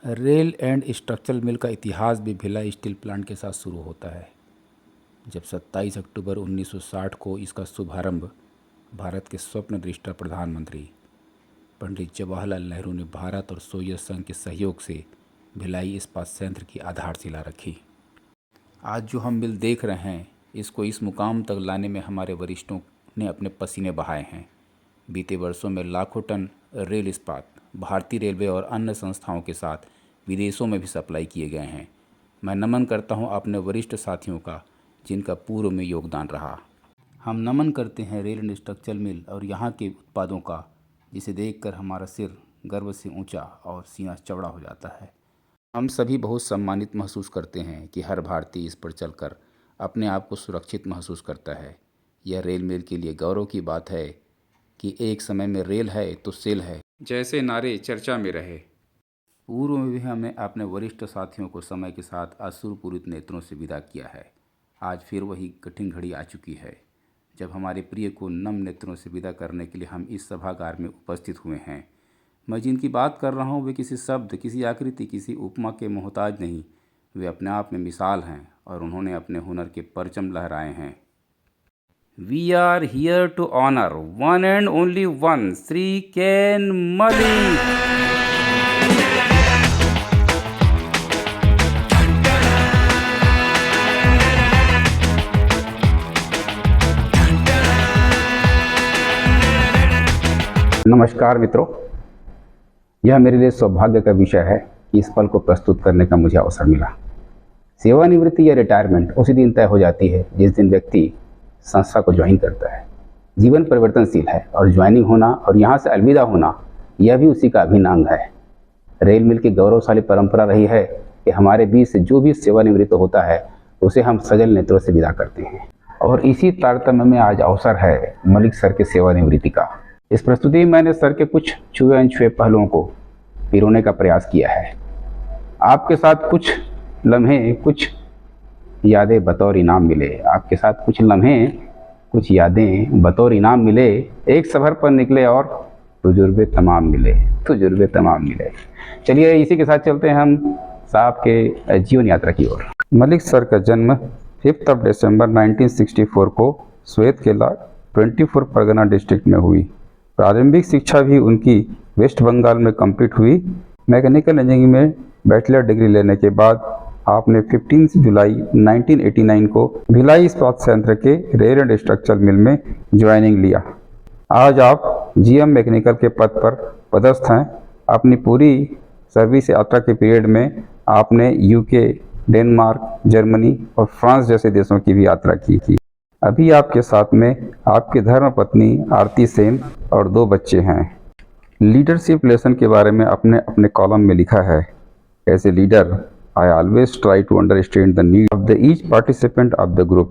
Rail and structural मिल का इतिहास भी भिलाई स्टील प्लांट के साथ शुरू होता है, जब 27 अक्टूबर 1960 को इसका शुभारंभ भारत के स्वप्न दृष्टा प्रधानमंत्री पंडित जवाहरलाल नेहरू ने भारत और सोवियत संघ के सहयोग से भिलाई इस्पात संयंत्र की आधारशिला रखी। आज जो हम मिल देख रहे हैं, इसको इस मुकाम तक लाने में हमारे वरिष्ठों ने अपने पसीने बहाए हैं। बीते वर्षों में लाखों टन रेल इस्पात भारतीय रेलवे और अन्य संस्थाओं के साथ विदेशों में भी सप्लाई किए गए हैं। मैं नमन करता हूं अपने वरिष्ठ साथियों का, जिनका पूर्व में योगदान रहा। हम नमन करते हैं रेल एंड स्ट्रक्चरल मिल और यहाँ के उत्पादों का, जिसे देखकर हमारा सिर गर्व से ऊंचा और सीना चौड़ा हो जाता है। हम सभी बहुत सम्मानित महसूस करते हैं कि हर भारतीय इस पर चलकर अपने आप को सुरक्षित महसूस करता है। यह रेल मिल के लिए गौरव की बात है कि एक समय में रेल है तो सेल है जैसे नारे चर्चा में रहे। पूर्व में भी हमने अपने वरिष्ठ साथियों को समय के साथ अश्रुपूरित नेत्रों से विदा किया है। आज फिर वही कठिन घड़ी आ चुकी है, जब हमारे प्रिय को नम नेत्रों से विदा करने के लिए हम इस सभागार में उपस्थित हुए हैं। मैं जिनकी बात कर रहा हूँ वे किसी शब्द, किसी आकृति, किसी उपमा के मोहताज नहीं। वे अपने आप में मिसाल हैं और उन्होंने अपने हुनर के परचम लहराए हैं। We are here to honour one and only one, Shri Ken Malik. नमस्कार मित्रों, यह मेरे लिए सौभाग्य का विषय है कि इस पल को प्रस्तुत करने का मुझे अवसर मिला। सेवानिवृत्ति या रिटायरमेंट उसी दिन तय हो जाती है जिस दिन व्यक्ति संस्था को ज्वाइन करता है। जीवन परिवर्तनशील है और ज्वाइनिंग होना और यहाँ से अलविदा होना, यह भी उसी का अभिन्न अंग है। रेल मिल की गौरवशाली परंपरा रही है कि हमारे बीच से जो भी सेवानिवृत्त होता है उसे हम सजल नेत्रों से विदा करते हैं, और इसी तारतम्य में आज अवसर है मलिक सर के सेवानिवृत्ति का। इस प्रस्तुति में मैंने सर के कुछ छुए अनछुए पहलुओं को पिरोने का प्रयास किया है। आपके साथ कुछ लम्हे, कुछ यादें बतौर इनाम मिले। आपके साथ कुछ लम्हे, कुछ यादें बतौर इनाम मिले। एक सफ़र पर निकले और तजुर्बे तमाम मिले। चलिए इसी के साथ चलते हैं हम साहब के जीवन यात्रा की ओर। मलिक सर का जन्म 5 दिसंबर 1964 को श्वेत केला 24 परगना डिस्ट्रिक्ट में हुई। प्रारंभिक शिक्षा भी उनकी वेस्ट बंगाल में कंप्लीट हुई। मैकेनिकल इंजीनियरिंग में बैचलर डिग्री लेने के बाद आपने 15 जुलाई 1989 को भिलाई इस्पात संयंत्र के रेल एंड स्ट्रक्चरल मिल में ज्वाइनिंग लिया। आज आप जीएम मैकेनिकल के पद पर पदस्थ हैं। अपनी पूरी सर्विस यात्रा के पीरियड में आपने यूके, डेनमार्क, जर्मनी और फ्रांस जैसे देशों की भी यात्रा की थी। अभी आपके साथ में आपकी धर्मपत्नी आरती सेन और 2 बच्चे हैं। लीडरशिप लेसन के बारे में अपने अपने कॉलम में लिखा है, as a leader I always try to understand the need of the each participant of the group.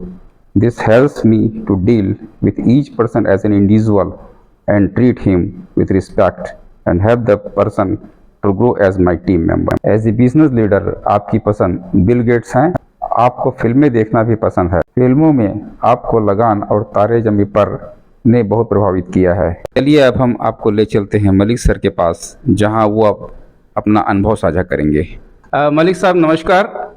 This helps me to deal with each person as an individual and treat him with respect and help the person to grow as my team member. As a business leader आपकी पसंद Bill Gates हैं। आपको फिल्में देखना भी पसंद है। फिल्मों में आपको लगान और तारे जमी पर ने बहुत प्रभावित किया है। चलिए अब हम आपको ले चलते हैं मलिक सर के पास, जहां वो अपना अनुभव साझा करेंगे। मलिक साहब नमस्कार।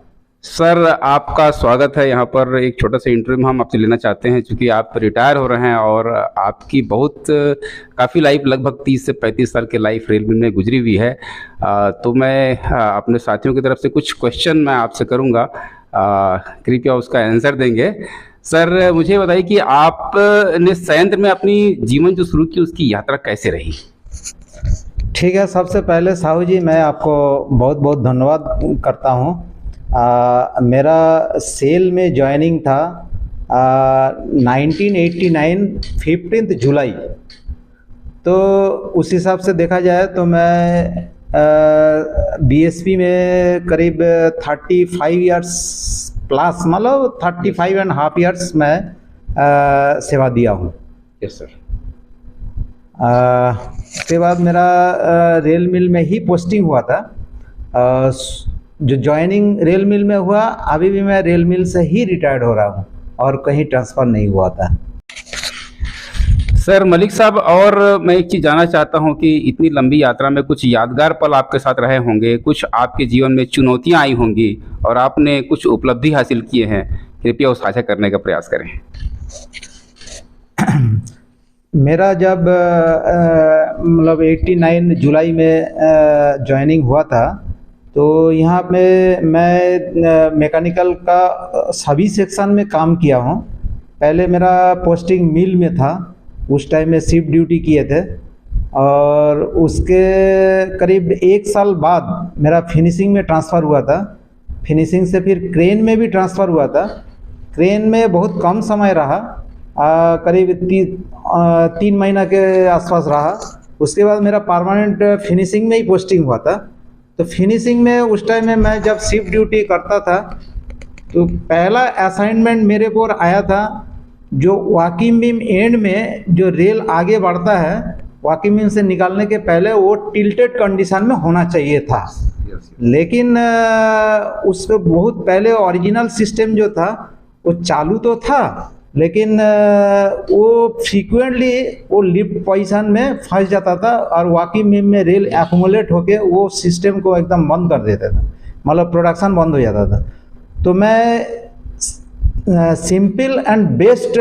सर आपका स्वागत है यहाँ पर। एक छोटा सा इंटरव्यू हम आपसे लेना चाहते हैं, क्योंकि आप रिटायर हो रहे हैं और आपकी काफ़ी लाइफ, लगभग 30 से 35 साल की लाइफ रेल में गुजरी हुई है। तो मैं अपने साथियों की तरफ से कुछ क्वेश्चन मैं आपसे करूँगा, कृपया उसका आंसर देंगे। सर मुझे बताइए कि आपने संयंत्र में अपनी जीवन जो शुरू की उसकी यात्रा कैसे रही? ठीक है, सबसे पहले साहू जी मैं आपको बहुत बहुत धन्यवाद करता हूँ। मेरा सेल में ज्वाइनिंग था 1989 15 जुलाई। तो उस हिसाब से देखा जाए तो मैं बीएसपी में करीब 35 इयर्स प्लस, मतलब 35.5 इयर्स में सेवा दिया हूँ। Yes sir. उसके बाद मेरा रेल मिल में ही पोस्टिंग हुआ था। जो ज्वाइनिंग रेल मिल में हुआ, अभी भी मैं रेल मिल से ही रिटायर्ड हो रहा हूँ और कहीं ट्रांसफ़र नहीं हुआ था। सर मलिक साहब, और मैं एक चीज़ जानना चाहता हूं कि इतनी लंबी यात्रा में कुछ यादगार पल आपके साथ रहे होंगे, कुछ आपके जीवन में चुनौतियां आई होंगी और आपने कुछ उपलब्धि हासिल किए हैं, कृपया वो साझा करने का प्रयास करें। मेरा जब मतलब 89 जुलाई में ज्वाइनिंग हुआ था, तो यहाँ पे मैं मैकेनिकल का सभी सेक्शन में काम किया हूँ। पहले मेरा पोस्टिंग मिल में था, उस टाइम में शिफ्ट ड्यूटी किए थे, और उसके करीब 1 साल बाद मेरा फिनिशिंग में ट्रांसफ़र हुआ था। फिनिशिंग से फिर क्रेन में भी ट्रांसफ़र हुआ था। क्रेन में बहुत कम समय रहा, करीब 3 महीना के आसपास रहा। उसके बाद मेरा परमानेंट फिनिशिंग में ही पोस्टिंग हुआ था। तो फिनिशिंग में उस टाइम में मैं जब शिफ्ट ड्यूटी करता था, तो पहला असाइनमेंट मेरे को आया था, जो वॉकिंग बीम एंड में जो रेल आगे बढ़ता है, वॉकिंग बीम से निकालने के पहले वो टिल्टेड कंडीशन में होना चाहिए था। लेकिन उसके बहुत पहले ओरिजिनल सिस्टम जो था वो चालू तो था, लेकिन वो फ्रीक्वेंटली वो लिफ्ट पोजीशन में फंस जाता था और वॉकिंग बीम में रेल एक्यूमुलेट होके वो सिस्टम को एकदम बंद कर देता था, मतलब प्रोडक्शन बंद हो जाता था। तो मैं सिंपल एंड बेस्ट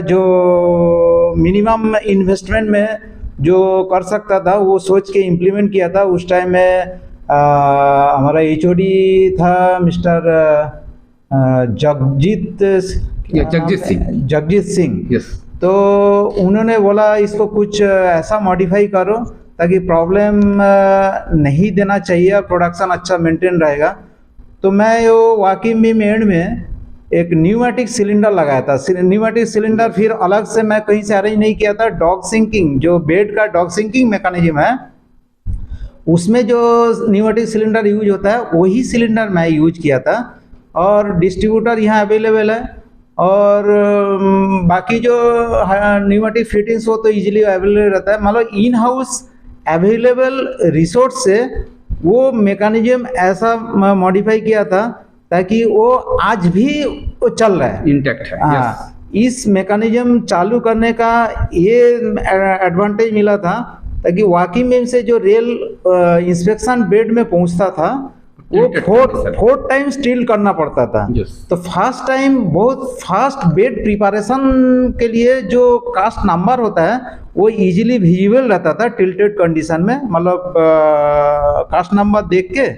जो मिनिमम इन्वेस्टमेंट में जो कर सकता था वो सोच के इम्प्लीमेंट किया था। उस टाइम में हमारा HOD था मिस्टर जगजीत सिंह। यस। तो उन्होंने बोला इसको कुछ ऐसा मॉडिफाई करो ताकि प्रॉब्लम नहीं देना चाहिए, प्रोडक्शन अच्छा मेंटेन रहेगा। तो मैं वो वॉकिंग बीम एंड में एक न्यूमेटिक सिलेंडर लगाया था। न्यूमेटिक सिलेंडर फिर अलग से मैं कहीं से अरेंज नहीं किया था। डॉग सिंकिंग, जो बेड का डॉग सिंकिंग मैकेनिज्म है, उसमें जो न्यूमेटिक सिलेंडर यूज होता है वही सिलेंडर मैं यूज किया था। और डिस्ट्रीब्यूटर यहाँ अवेलेबल है, और बाकी जो न्यूमेटिक फिटिंग्स हो तो इजीली अवेलेबल रहता है। मतलब इन हाउस अवेलेबल रिसोर्स से वो मैकेनिज्म ऐसा मॉडिफाई किया था ताकि वो आज भी वो चल रहा है, इंटैक्ट है। हाँ, इस मैकेनिज्म चालू करने का ये एडवांटेज मिला था ताकि वॉकिंग बीम से जो रेल इंस्पेक्शन बेड में पहुंचता था वो 4 टाइम स्टील करना पड़ता था। तो फर्स्ट टाइम बहुत फास्ट बेड प्रिपरेशन के लिए जो कास्ट नंबर होता है वो इजीली विजिबल रहता था टिल्टेड कंडीशन में। मतलब कास्ट नंबर देख के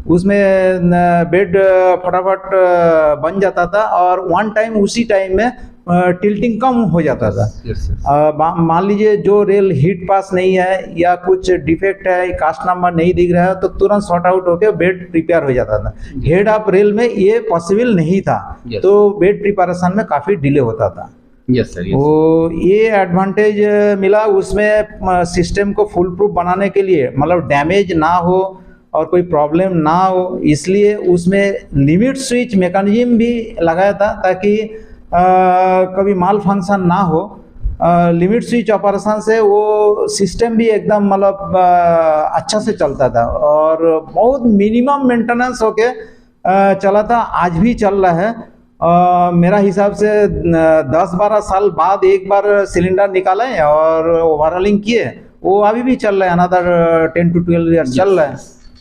उसमें बेड फटाफट बन जाता था, और वन टाइम उसी टाइम में टिल्टिंग कम हो जाता था। मान लीजिए जो रेल हीट पास नहीं है या कुछ डिफेक्ट है, कास्ट नंबर नहीं दिख रहा है, तो तुरंत सॉर्ट आउट होकर बेड प्रिपेयर हो जाता था। हेड ऑफ रेल में ये पॉसिबल नहीं था, तो बेड प्रिपरेशन में काफ़ी डिले होता था। Yes sir. तो ये एडवांटेज मिला उसमें। सिस्टम को फुल प्रूफ बनाने के लिए, मतलब डैमेज ना हो और कोई प्रॉब्लम ना हो, इसलिए उसमें लिमिट स्विच मैकेनिज्म भी लगाया था ताकि कभी माल फंक्शन ना हो। लिमिट स्विच ऑपरेशन से वो सिस्टम भी एकदम मतलब अच्छा से चलता था, और बहुत मिनिमम मेंटेनेंस होके चला था। आज भी चल रहा है। मेरा हिसाब से 10-12 साल बाद एक बार सिलेंडर निकाला है और ओवरहॉलिंग किए, वो अभी भी चल रहा है, अनदर 10 to 12 ईयर्स चल रहा है।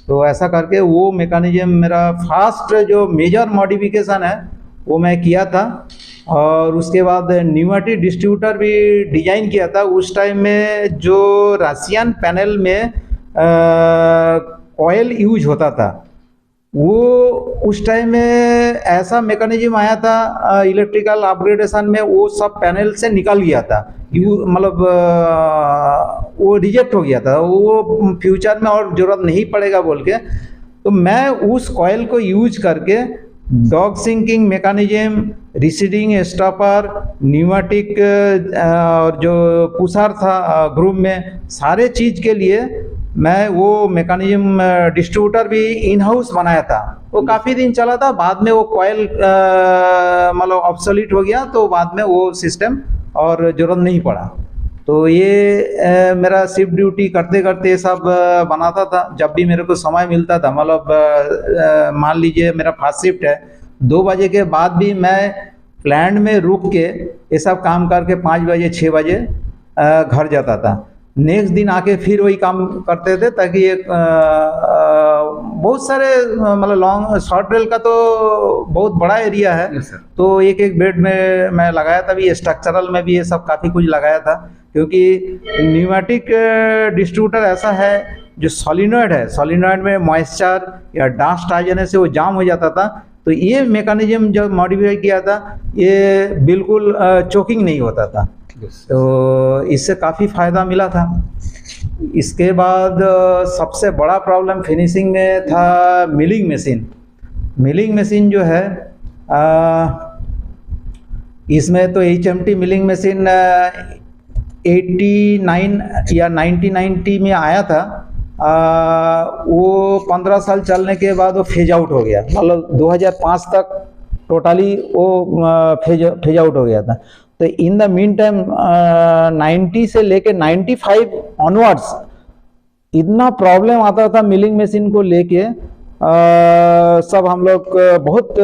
तो ऐसा करके वो मैकेनिज्म मेरा फास्ट जो मेजर मॉडिफिकेशन है वो मैं किया था। और उसके बाद न्यूमेटिक डिस्ट्रीब्यूटर भी डिजाइन किया था। उस टाइम में जो रशियन पैनल में ऑयल यूज होता था, वो उस टाइम में ऐसा मैकेनिज्म आया था इलेक्ट्रिकल अपग्रेडेशन में, वो सब पैनल से निकल गया था। मतलब वो रिजेक्ट हो गया था, वो फ्यूचर में और ज़रूरत नहीं पड़ेगा बोल के। तो मैं उस कॉयल को यूज करके dog sinking mechanism, receding stopper, pneumatic और जो पुशर था ग्रुप में, सारे चीज़ के लिए मैं वो मैकेनिज्म डिस्ट्रीब्यूटर भी इन हाउस बनाया था। वो काफ़ी दिन चला था, बाद में वो कॉयल मतलब ऑब्सोलीट हो गया, तो बाद में वो सिस्टम और ज़रूरत नहीं पड़ा। तो ये मेरा शिफ्ट ड्यूटी करते करते सब बनाता था। जब भी मेरे को समय मिलता था, मतलब मान लीजिए मेरा फर्स्ट शिफ्ट है, 2 बजे के बाद भी मैं प्लांट में रुक के ये सब काम करके 5 बजे 6 बजे घर जाता था। नेक्स्ट दिन आके फिर वही काम करते थे, ताकि एक बहुत सारे मतलब लॉन्ग शॉर्ट रेल का तो बहुत बड़ा एरिया है। Yes, sir. तो एक एक बेड में मैं लगाया था भी, स्ट्रक्चरल में भी ये सब काफ़ी कुछ लगाया था, क्योंकि न्यूमेटिक डिस्ट्रीब्यूटर ऐसा है जो सॉलिनॉइड है, सॉलिनॉइड में मॉइस्चर या डस्ट आ जाने से वो जाम हो जाता था। तो ये मैकेनिज्म जब मॉडिफाई किया था, ये बिल्कुल चोकिंग नहीं होता था। तो इससे काफ़ी फ़ायदा मिला था। इसके बाद सबसे बड़ा प्रॉब्लम फिनिशिंग में था मिलिंग मशीन। मिलिंग मशीन जो है इसमें तो HMT मिलिंग मशीन 89 या 1990 में आया था। वो 15 साल चलने के बाद वो फेज आउट हो गया, मतलब 2005 तक टोटली वो फेज आउट हो गया था। तो इन द मीन टाइम 90 से लेके 95 ऑनवर्ड्स इतना प्रॉब्लम आता था मिलिंग मशीन को लेके, सब हम लोग बहुत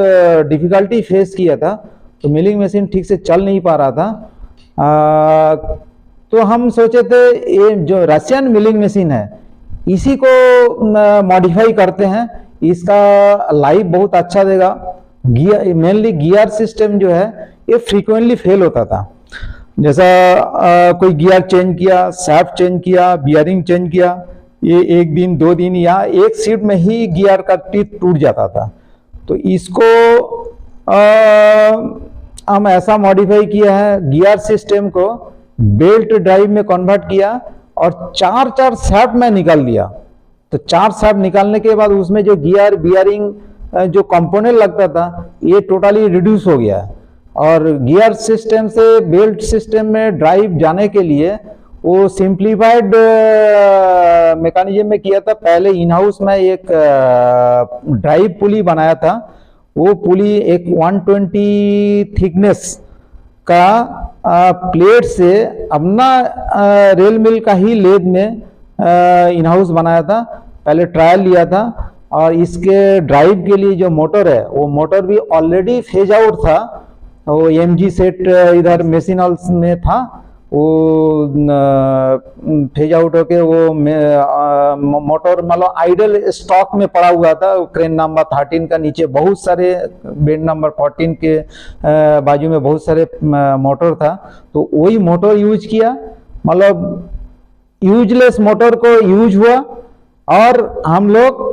डिफ़िकल्टी फेस किया था। तो मिलिंग मशीन ठीक से चल नहीं पा रहा था। तो हम सोचे थे ये जो रशियन मिलिंग मशीन है इसी को मॉडिफाई करते हैं, इसका लाइफ बहुत अच्छा देगा। गियर, मेनली गियर सिस्टम जो है ये फ्रीक्वेंटली फेल होता था। जैसा कोई गियर चेंज किया, शाफ्ट चेंज किया, बियरिंग चेंज किया, ये 1 दिन 2 दिन या एक शिफ्ट में ही गियर का टीथ टूट जाता था। तो इसको हम ऐसा मॉडिफाई किया है, गियर सिस्टम को बेल्ट ड्राइव में कन्वर्ट किया और 4 शाफ्ट में निकाल दिया। तो 4 शाफ्ट निकालने के बाद उसमें जो गियर बियरिंग जो कंपोनेंट लगता था ये टोटली रिड्यूस हो गया। और गियर सिस्टम से बेल्ट सिस्टम में ड्राइव जाने के लिए वो सिंप्लीफाइड मैकेनिज्म में किया था। पहले इन हाउस में एक ड्राइव पुली बनाया था। वो पुली एक 120 थिकनेस का प्लेट से अपना रेल मिल का ही लेद में इन हाउस बनाया था। पहले ट्रायल लिया था और इसके ड्राइव के लिए जो मोटर है वो मोटर भी ऑलरेडी फेज आउट था। वो MG सेट इधर मशीन हाउस में था, वो फेज आउट होके वो मोटर मतलब आइडल स्टॉक में पड़ा हुआ था। क्रेन नंबर 13 का नीचे बहुत सारे, बेड नंबर 14 के बाजू में बहुत सारे मोटर था। तो वही मोटर यूज किया, मतलब यूजलेस मोटर को यूज हुआ और हम लोग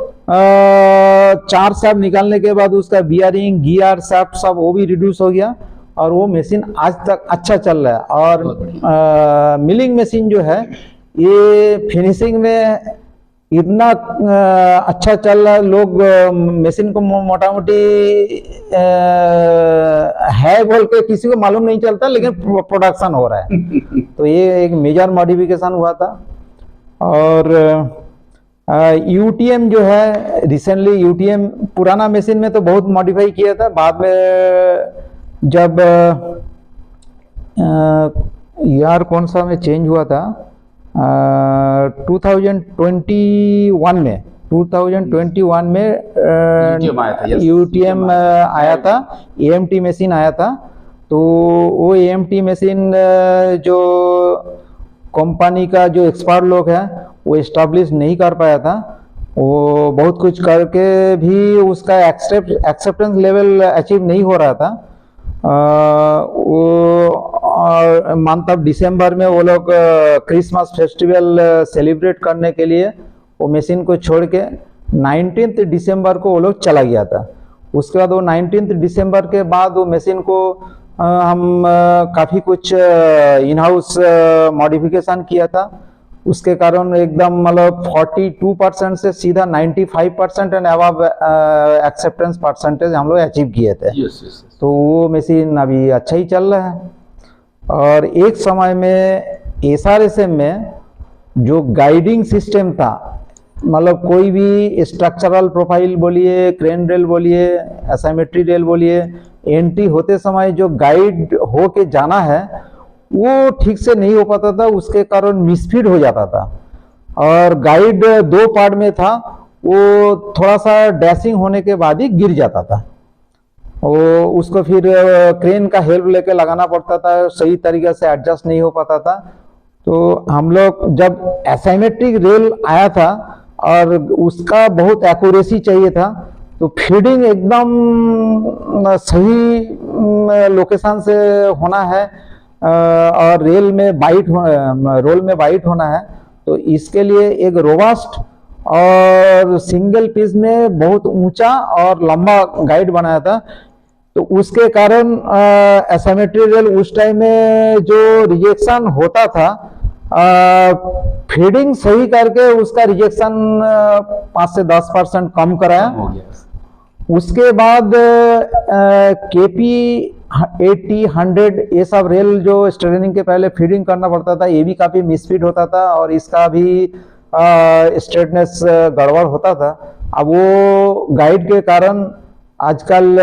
4 शाफ्ट निकालने के बाद उसका बियरिंग गियर शाफ्ट सब वो भी रिड्यूस हो गया और वो मशीन आज तक अच्छा चल रहा है। और मिलिंग मशीन जो है ये फिनिशिंग में इतना अच्छा चल रहा है, लोग मशीन को मोटा मोटी है बोल के किसी को मालूम नहीं चलता, लेकिन प्रोडक्शन हो रहा है। तो ये एक मेजर मॉडिफिकेशन हुआ था। और UTM जो है रिसेंटली, UTM पुराना मशीन में तो बहुत मॉडिफाई किया था। बाद में जब यार कौन सा में चेंज हुआ था 2021 में UTM आया था, AMT मशीन आया था। तो वो AMT मशीन जो कंपनी का जो एक्सपर्ट लोग हैं वो इस्टेब्लिश नहीं कर पाया था। वो बहुत कुछ करके भी उसका एक्सेप्टेंस लेवल अचीव नहीं हो रहा था। वो मंथ ऑफ दिसंबर में वो लोग क्रिसमस फेस्टिवल सेलिब्रेट करने के लिए वो मशीन को छोड़ के 19 दिसंबर को वो लोग चला गया था। उसके बाद वो 19 दिसंबर के बाद वो मशीन को हम काफ़ी कुछ इन हाउस मॉडिफिकेशन किया था। उसके कारण एकदम मतलब 42% से सीधा 95% एंड अबव एक्सेप्टेंस परसेंटेज हम लोग अचीव किए थे। तो वो मशीन अभी अच्छा ही चल रहा है। और एक समय में SRSM में जो गाइडिंग सिस्टम था, मतलब कोई भी स्ट्रक्चरल प्रोफाइल बोलिए, क्रेन रेल बोलिए, असाइमेट्री रेल बोलिए, एंट्री होते समय जो गाइड हो के जाना है वो ठीक से नहीं हो पाता था। उसके कारण मिसफीड हो जाता था। और गाइड 2 पार्ट में था, वो थोड़ा सा डैशिंग होने के बाद ही गिर जाता था। वो उसको फिर क्रेन का हेल्प लेके लगाना पड़ता था, सही तरीके से एडजस्ट नहीं हो पाता था। तो हम लोग जब एसाइमेट्रिक रेल आया था और उसका बहुत एक्यूरेसी चाहिए था, तो फीडिंग एकदम सही लोकेशन से होना है और रोल में बाइट होना है। तो इसके लिए एक रोबस्ट और सिंगल पीस में बहुत ऊंचा और लंबा गाइड बनाया था। तो उसके कारण एसाइमेट्री रेल उस टाइम में जो रिजेक्शन होता था, फीडिंग सही करके उसका रिजेक्शन 5 से 10% कम कराया। हो गया। उसके बाद केपी 80, 100 ये सब रेल जो स्ट्रेनिंग के पहले फीडिंग करना पड़ता था, ये भी काफी मिसफीड होता था और इसका भी स्ट्रेटनेस गड़बड़ होता था। अब वो गाइड के कारण आजकल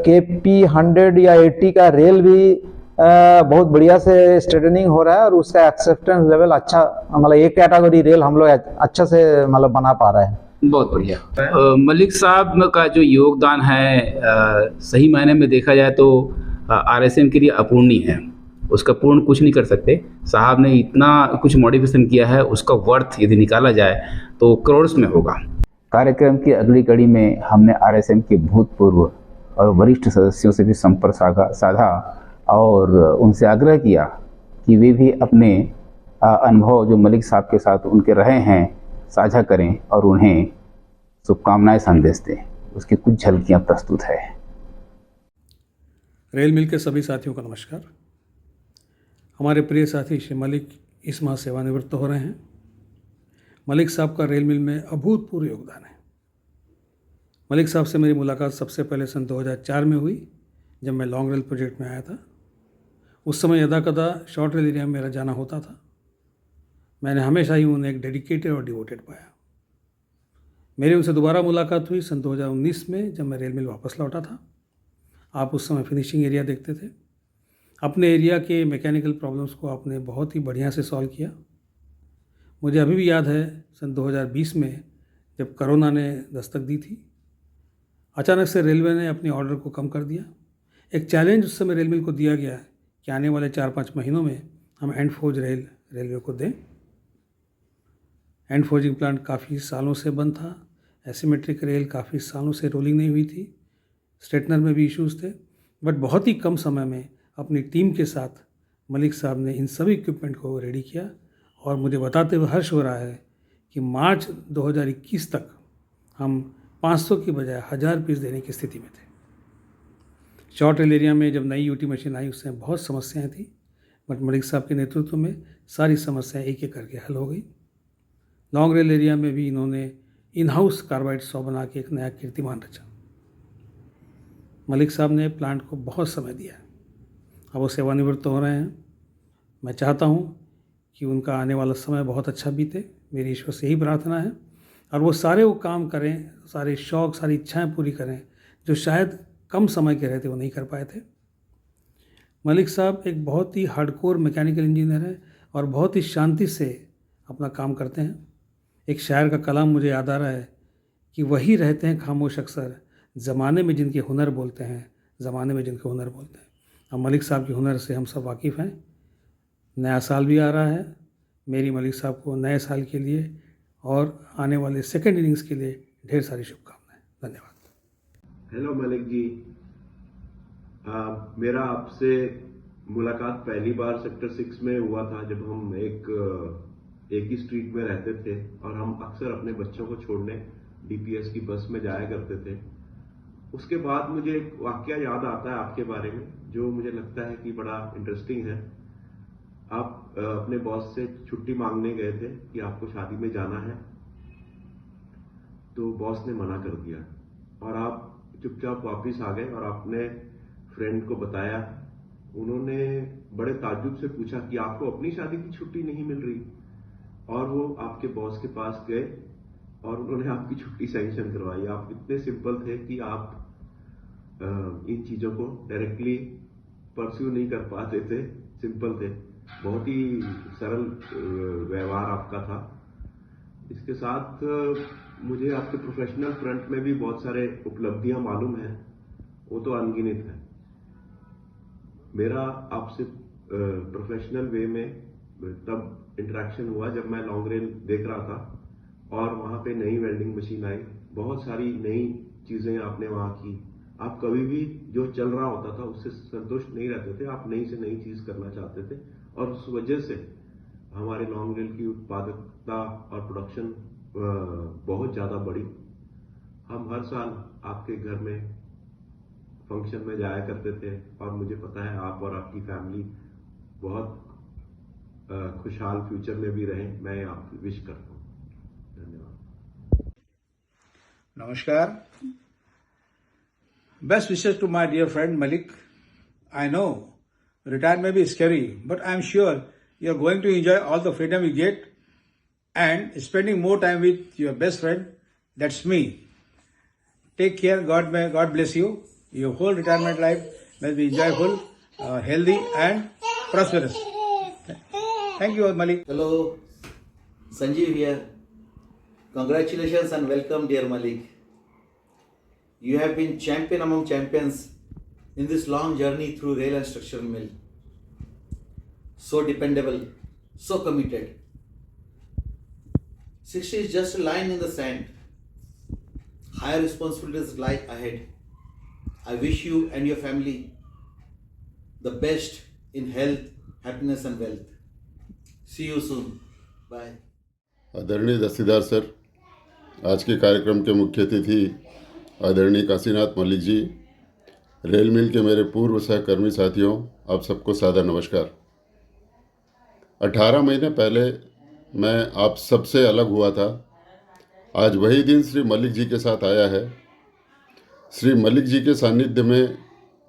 केपी 100 या 80 का रेल भी बहुत बढ़िया से स्ट्रेटनिंग हो रहा है और उसका एक्सेप्टेंस लेवल अच्छा, मतलब एक कैटेगरी रेल हम लोग अच्छा से मतलब बना पा रहे हैं। बहुत बढ़िया। मलिक साहब का जो योगदान है सही मायने में देखा जाए तो आरएसएम के लिए अपूर्णीय है। उसका पूर्ण कुछ नहीं कर सकते। साहब ने इतना कुछ मॉडिफिकेशन किया है, उसका वर्थ यदि निकाला जाए तो करोड़ में होगा। कार्यक्रम की अगली कड़ी में हमने आरएसएम के भूतपूर्व और वरिष्ठ सदस्यों से भी संपर्क साधा और उनसे आग्रह किया कि वे भी अपने अनुभव जो मलिक साहब के साथ उनके रहे हैं साझा करें और उन्हें शुभकामनाएं संदेश दें। उसकी कुछ झलकियां प्रस्तुत है। रेल मिल के सभी साथियों का नमस्कार। हमारे प्रिय साथी श्री मलिक इस माह सेवानिवृत्त हो रहे हैं। मलिक साहब का रेल मिल में अभूतपूर्व योगदान है। मलिक साहब से मेरी मुलाकात सबसे पहले सन 2004 में हुई, जब मैं लॉन्ग रेल प्रोजेक्ट में आया था। उस समय यदा कदा शॉर्ट रेल एरिया में मेरा जाना होता था। मैंने हमेशा ही उन्हें एक डेडिकेटेड और डिवोटेड पाया। मेरी उनसे दोबारा मुलाकात हुई सन 2019 में, जब मैं रेल मिल वापस लौटा था। आप उस समय फिनिशिंग एरिया देखते थे। अपने एरिया के मैकेनिकल प्रॉब्लम्स को आपने बहुत ही बढ़िया से सॉल्व किया। मुझे अभी भी याद है सन 2020 में जब कोरोना ने दस्तक दी थी, अचानक से रेलवे ने अपने ऑर्डर को कम कर दिया। एक चैलेंज उस समय रेल मिल को दिया गया कि आने वाले 4-5 महीनों में हम एंड फोर्ज रेलवे को दें। एंड फोर्जिंग प्लांट काफ़ी सालों से बंद था। एसिमेट्रिक रेल काफ़ी सालों से रोलिंग नहीं हुई थी। स्ट्रेटनर में भी इश्यूज़ थे। बट बहुत ही कम समय में अपनी टीम के साथ मलिक साहब ने इन सभी इक्विपमेंट को रेडी किया और मुझे बताते हुए हर्ष हो रहा है कि मार्च 2021 तक हम 500 की बजाय 1000 पीस देने की स्थिति में थे। शॉर्ट रेल एरिया में जब नई यूटी मशीन आई, उससे बहुत समस्याएं थी, बट मलिक साहब के नेतृत्व में सारी समस्याएं एक एक करके हल हो गई। लॉन्ग रेल एरिया में भी इन्होंने इन हाउस कार्बाइड 100 बना के एक नया कीर्तिमान रचा। मलिक साहब ने प्लांट को बहुत समय दिया। अब वो सेवानिवृत्त हो रहे हैं। मैं चाहता हूँ कि उनका आने वाला समय बहुत अच्छा बीते। मेरी ईश्वर से यही प्रार्थना है और वो काम करें, सारे शौक़, सारी इच्छाएं पूरी करें जो शायद कम समय के रहते वो नहीं कर पाए थे। मलिक साहब एक बहुत ही हार्डकोर मैकेनिकल इंजीनियर हैं और बहुत ही शांति से अपना काम करते हैं। एक शायर का कलाम मुझे याद आ रहा है कि वही रहते हैं खामोश अक्सर, ज़माने में जिनके हुनर बोलते हैं, ज़माने में जिनके हुनर बोलते हैं। अब मलिक साहब के हुनर से हम सब वाकिफ़ हैं। नया साल भी आ रहा है। मेरी मलिक साहब को नए साल के लिए और आने वाले सेकेंड इनिंग्स के लिए ढेर सारी शुभकामनाएं। धन्यवाद। हेलो मलिक जी, मेरा आपसे मुलाकात पहली बार सेक्टर 6 में हुआ था, जब हम एक ही स्ट्रीट में रहते थे और हम अक्सर अपने बच्चों को छोड़ने डीपीएस की बस में जाया करते थे। उसके बाद मुझे एक वाकया याद आता है आपके बारे में, जो मुझे लगता है कि बड़ा इंटरेस्टिंग है। आप अपने बॉस से छुट्टी मांगने गए थे कि आपको शादी में जाना है, तो बॉस ने मना कर दिया और आप चुपचाप वापस आ गए और आपने फ्रेंड को बताया। उन्होंने बड़े ताज्जुब से पूछा कि आपको अपनी शादी की छुट्टी नहीं मिल रही, और वो आपके बॉस के पास गए और उन्होंने आपकी छुट्टी सैंक्शन करवाई। आप इतने सिंपल थे कि आप इन चीज़ों को डायरेक्टली परस्यू नहीं कर पाते थे, सिंपल थे, बहुत ही सरल व्यवहार आपका था। इसके साथ मुझे आपके प्रोफेशनल फ्रंट में भी बहुत सारे उपलब्धियां मालूम हैं, वो तो अनगिनत है। मेरा आपसे प्रोफेशनल वे में तब इंटरेक्शन हुआ जब मैं लॉन्ग रेल देख रहा था और वहाँ पे नई वेल्डिंग मशीन आई, बहुत सारी नई चीज़ें आपने वहाँ की। आप कभी भी जो चल रहा होता था उससे संतुष्ट नहीं रहते थे, आप नई से नई चीज़ करना चाहते थे और उस वजह से हमारे लॉन्ग रेल की उत्पादकता और प्रोडक्शन बहुत ज़्यादा बढ़ी। हम हर साल आपके घर में फंक्शन में जाया करते थे और मुझे पता है आप और आपकी फैमिली बहुत खुशहाल फ्यूचर में भी रहें। मैं आपकी विश करता हूँ। धन्यवाद। Namaskar. Best wishes to my dear friend Malik. I know retirement may be scary, but I am sure you are going to enjoy all the freedom you get and spending more time with your best friend. That's me. Take care. God bless you. Your whole retirement life may be enjoyable, healthy, and prosperous. Thank you, Malik. Hello, Sanjeev here. Congratulations and welcome, dear Malik. You have been champion among champions in this long journey through rail and structural mill. So dependable, so committed. 60 is just a line in the sand. Higher responsibilities lie ahead. I wish you and your family the best in health, happiness and wealth. See you soon. Bye. आदरणीय Dastidar sir, आज के कार्यक्रम के मुख्य अतिथि आदरणीय Kashinath Malik ji, rail mill के मेरे पूर्व सहकर्मी साथियों, आप सबको सादर नमस्कार। 18 महीने पहले मैं आप सबसे अलग हुआ था। आज वही दिन श्री मलिक जी के साथ आया है। श्री मलिक जी के सानिध्य में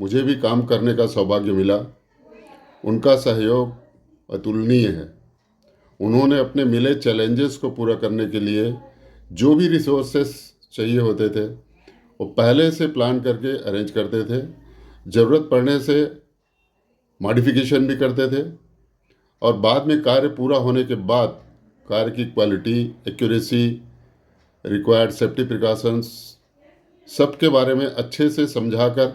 मुझे भी काम करने का सौभाग्य मिला। उनका सहयोग अतुलनीय है। उन्होंने अपने मिले चैलेंजेस को पूरा करने के लिए जो भी रिसोर्सेस चाहिए होते थे वो पहले से प्लान करके अरेंज करते थे। ज़रूरत पड़ने से मॉडिफिकेशन भी करते थे और बाद में कार्य पूरा होने के बाद कार्य की quality, accuracy, required safety precautions सब के बारे में अच्छे से समझाकर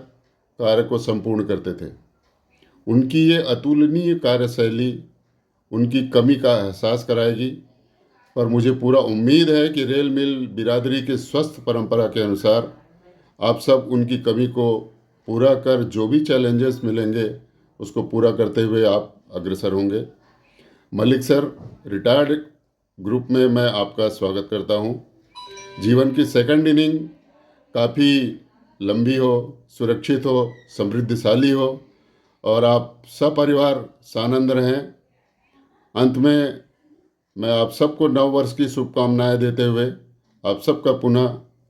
कार्य को संपूर्ण करते थे। उनकी ये अतुलनीय कार्यशैली उनकी कमी का एहसास कराएगी, पर मुझे पूरा उम्मीद है कि रेल मिल बिरादरी के स्वस्थ परंपरा के अनुसार आप सब उनकी कमी को पूरा कर जो भी चैलेंजेस मिलेंगे उसको पूरा करते हुए आप अग्रसर होंगे। मलिक सर, रिटायर्ड ग्रुप में मैं आपका स्वागत करता हूं। जीवन की सेकंड इनिंग काफ़ी लंबी हो, सुरक्षित हो, समृद्धिशाली हो और आप सपरिवार सानंद रहें। अंत में मैं आप सबको नव वर्ष की शुभकामनाएं देते हुए आप सबका पुनः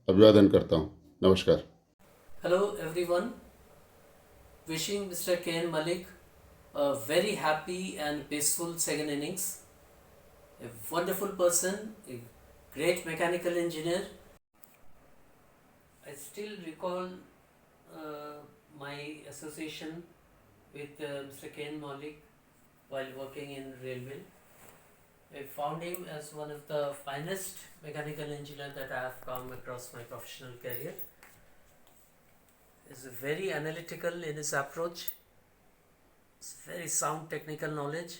अभिवादन करता हूं। नमस्कार। Hello everyone, wishing Mr. K.N. Malik a very happy and peaceful second innings. A wonderful person, a great mechanical engineer. I still recall my association with Mr. K.N. Malik while working in railway. I found him as one of the finest mechanical engineers that I have come across my professional career. He's very analytical in his approach, very sound technical knowledge,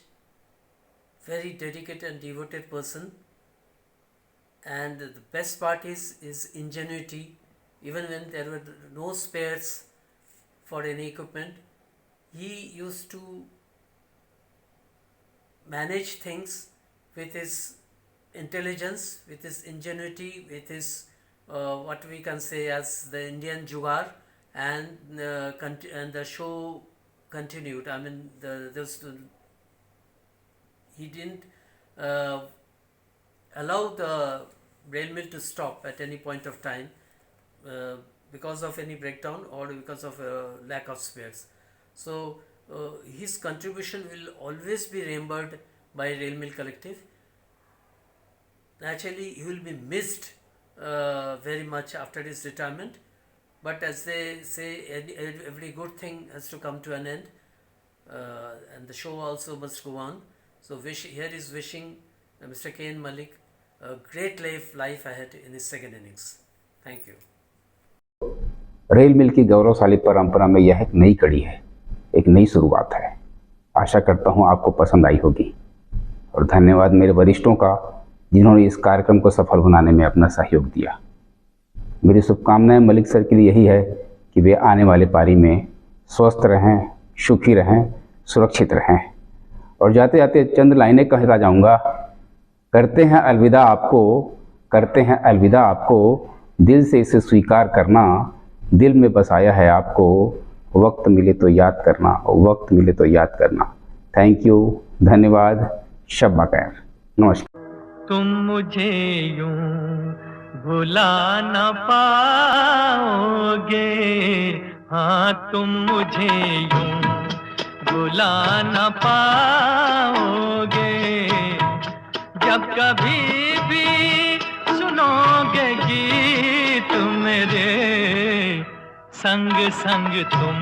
very dedicated and devoted person, and the best part is his ingenuity. Even when there were no spares for any equipment, he used to manage things with his intelligence, with his ingenuity, with his what we can say as the Indian jugaad, and the show continued. I mean, he didn't allow the rail mill to stop at any point of time because of any breakdown or because of lack of spares. So his contribution will always be remembered by Rail Mill Collective. Naturally, he will be missed very much after his retirement, but as they say, every good thing has to come to an end, and the show also must go on. So here is wishing Mr. K.N. Malik a great life ahead in his second innings. Thank you. Rail mill की गौरवशाली परंपरा में यह एक नई कड़ी है, एक नई शुरुआत है। आशा करता हूं आपको पसंद आई होगी। और धन्यवाद मेरे वरिष्ठों का जिन्होंने इस कार्यक्रम को सफल बनाने में अपना सहयोग दिया। मेरी शुभकामनाएं मलिक सर के लिए यही है कि वे आने वाले पारी में स्वस्थ रहें, सुखी रहें, सुरक्षित रहें। और जाते जाते चंद लाइनें कहता जाऊंगा। करते हैं अलविदा आपको, करते हैं अलविदा आपको, दिल से इसे स्वीकार करना, दिल में बसाया है आपको, वक्त मिले तो याद करना, वक्त मिले तो याद करना। थैंक यू, धन्यवाद, शब खैर, नमस्कार। तुम मुझे यूं भुला न पाओगे, हाँ तुम मुझे यूं भुला न पाओगे, जब कभी भी सुनोगे गीत मेरे, संग संग तुम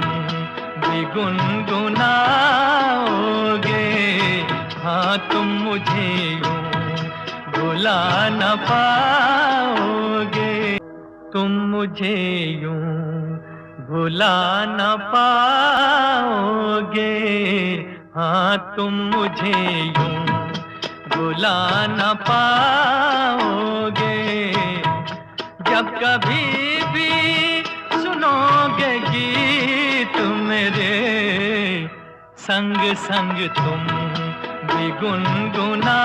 भी गुनगुनाओगे, हाँ तुम मुझे यूं भुला न पाओगे, तुम मुझे यूं भुला न पाओगे, हाँ तुम मुझे यूं भुला न पाओगे, जब कभी भी सुनोगे गीत मेरे, संग संग तुम भी गुनगुना